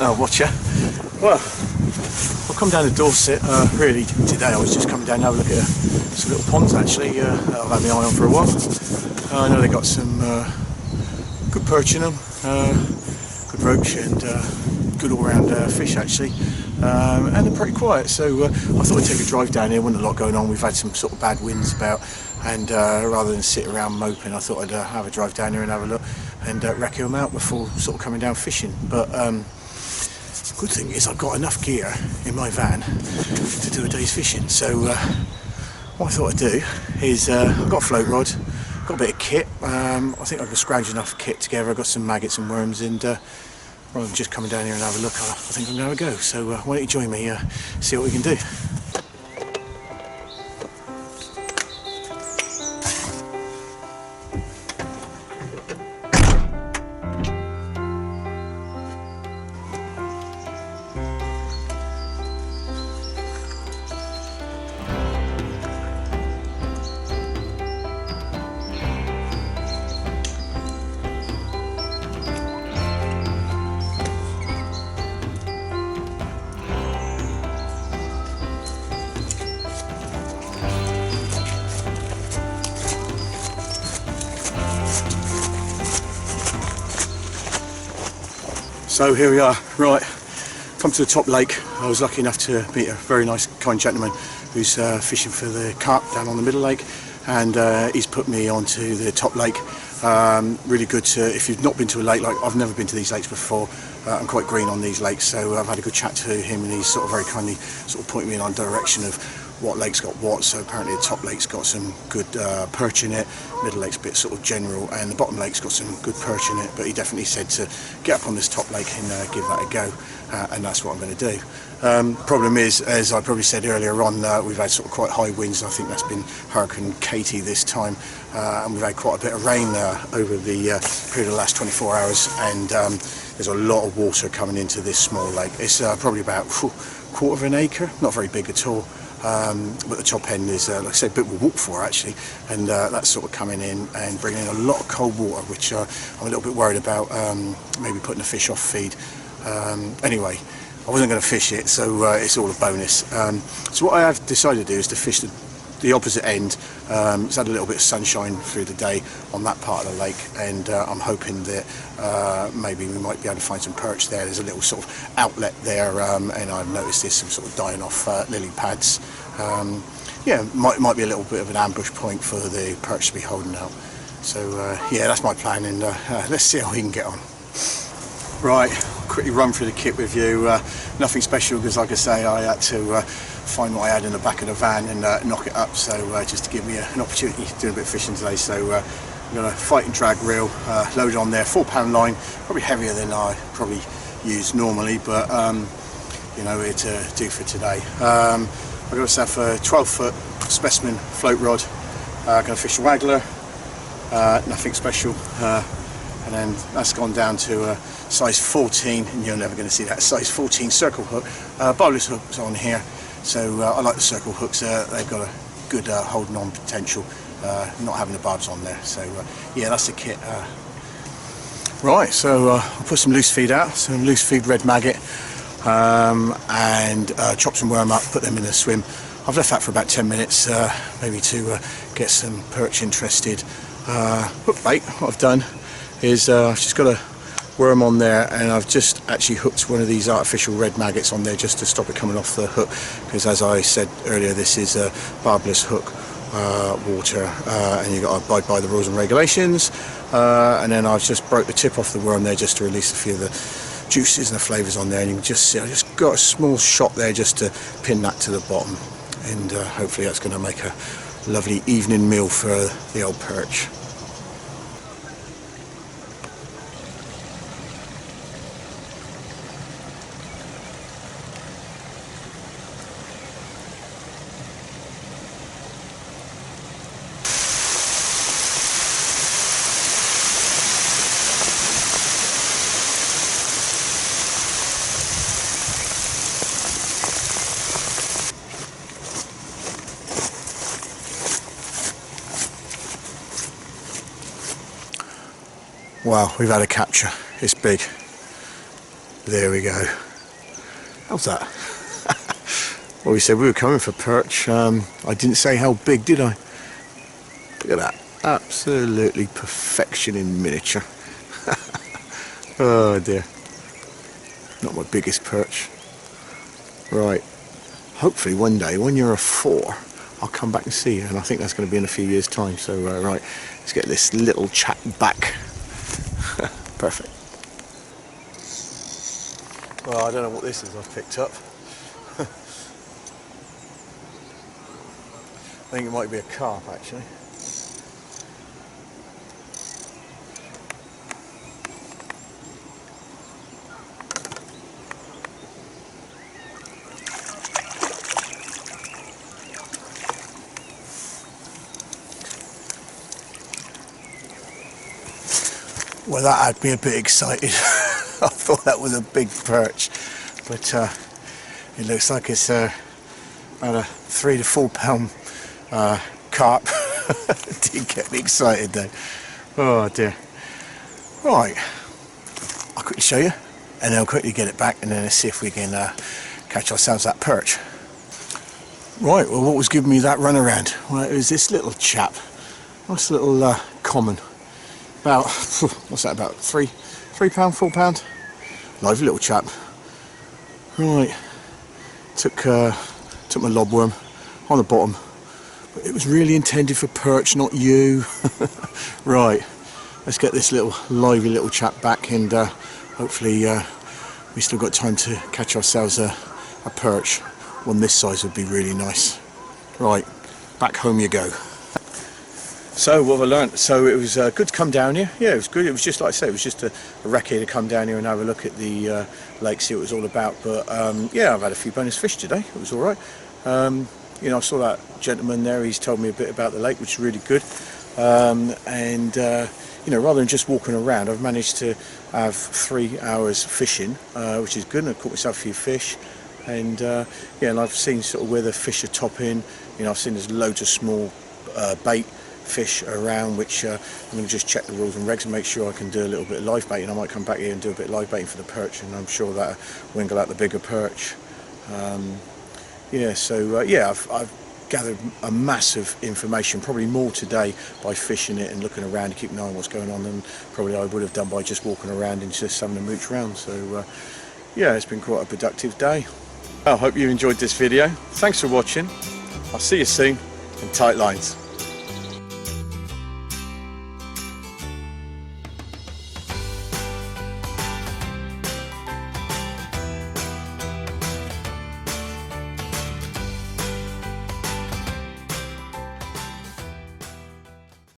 watcher. Well, I've come down to Dorset. Really, today I was just coming down to have a look at some little ponds actually that I've had my eye on for a while. I know they got some good perch in them, good roach and good all-round fish actually, and they're pretty quiet. So I thought I'd take a drive down here. Wasn't a lot going on. We've had some sort of bad winds about, and rather than sit around moping, I thought I'd have a drive down here and have a look and wreck them out before sort of coming down fishing. But good thing is I've got enough gear in my van to do a day's fishing. So what I thought I'd do is I've got a float rod, got a bit of kit. I think I can scrounge enough kit together. I've got some maggots and worms, and rather than just coming down here and have a look, I think I'm going to have a go. So why don't you join me, see what we can do. So here we are, right, come to the top lake. I was lucky enough to meet a very nice, kind gentleman who's fishing for the carp down on the middle lake, and he's put me onto the top lake. Really good to, if you've not been to a lake, like I've never been to these lakes before, I'm quite green on these lakes, so I've had a good chat to him, and he's sort of very kindly sort of pointed me in on direction of what lake's got what. So apparently the top lake's got some good perch in it, middle lake's a bit sort of general, and the bottom lake's got some good perch in it. But he definitely said to get up on this top lake and give that a go, and that's what I'm going to do. Problem is, as I probably said earlier on, we've had sort of quite high winds. I think that's been Hurricane Katie this time, and we've had quite a bit of rain over the period of the last 24 hours, and there's a lot of water coming into this small lake. It's probably about quarter of an acre, not very big at all. But the top end is, like I say, a bit of a walk for actually, and that's sort of coming in and bringing in a lot of cold water, which I'm a little bit worried about, maybe putting the fish off feed. Anyway, I wasn't going to fish it, so it's all a bonus. So what I have decided to do is to fish the opposite end. It's had a little bit of sunshine through the day on that part of the lake, and I'm hoping that maybe we might be able to find some perch there. There's a little sort of outlet there, and I've noticed there's some sort of dying off lily pads. Yeah, might be a little bit of an ambush point for the perch to be holding out. So yeah, that's my plan, and let's see how we can get on. Right, quickly run through the kit with you. Nothing special, because like I say, I had to find what I had in the back of the van and knock it up, so just to give me an opportunity to do a bit of fishing today. So I'm going to fight and drag reel, loaded on there, 4-pound line, probably heavier than I probably use normally, but you know, it'll do for today. I've got myself a 12-foot specimen float rod. Going to fish a waggler, nothing special, and then that's gone down to size 14, and you're never going to see that, size 14 circle hook. Barbless hooks on here, so I like the circle hooks. They've got a good holding on potential, not having the barbs on there. So yeah, that's the kit. Right, so I'll put some loose feed out, some loose feed red maggot, and chop some worm up, put them in a swim. I've left that for about 10 minutes, maybe to get some perch interested. Hook bait, what I've done is I've just got a worm on there, and I've just actually hooked one of these artificial red maggots on there just to stop it coming off the hook, because as I said earlier, this is a barbless hook water, and you've got to abide by the rules and regulations. And then I've just broke the tip off the worm there just to release a few of the juices and the flavours on there, and you can just see I just got a small shot there just to pin that to the bottom, and hopefully that's going to make a lovely evening meal for the old perch. Wow, we've had a capture. It's big. There we go. How's that? Well, we said we were coming for perch. I didn't say how big, did I? Look at that. Absolutely perfection in miniature. Oh dear. Not my biggest perch. Right. Hopefully one day when you're a 4, I'll come back and see you, and I think that's going to be in a few years' time. So right, let's get this little chap back. Perfect. Well, I don't know what this is I've picked up. I think it might be a carp actually. Well, that had me a bit excited. I thought that was a big perch, but it looks like it's about a 3 to 4 pound carp. Didn't get me excited though. Oh dear. Right, I'll quickly show you, and then I'll quickly get it back, and then let's see if we can catch ourselves that perch. Right, well, what was giving me that run around? Well, it was this little chap. Nice little common. About, what's that, about £3, £4? Lively little chap. Right, took my lobworm on the bottom, but it was really intended for perch, not you. Right, let's get this little lively little chap back, and hopefully we still got time to catch ourselves a perch. One this size would be really nice. Right, back home you go. So what have I learnt? So it was good to come down here. Yeah, it was good. It was just like I say, it was just a recce to come down here and have a look at the lake, see what it was all about. But yeah, I've had a few bonus fish today. It was all right. You know, I saw that gentleman there. He's told me a bit about the lake, which is really good. You know, rather than just walking around, I've managed to have 3 hours fishing, which is good. And I caught myself a few fish. And yeah, and I've seen sort of where the fish are topping. You know, I've seen there's loads of small bait fish around, which I'm going to just check the rules and regs and make sure I can do a little bit of live baiting. I might come back here and do a bit of live baiting for the perch, and I'm sure that wingle out the bigger perch. Yeah, so yeah, I've gathered a massive information, probably more today by fishing it and looking around and keeping an eye on what's going on than probably I would have done by just walking around and just having a mooch around. So yeah, it's been quite a productive day. I hope you enjoyed this video. Thanks for watching. I'll see you soon, and tight lines.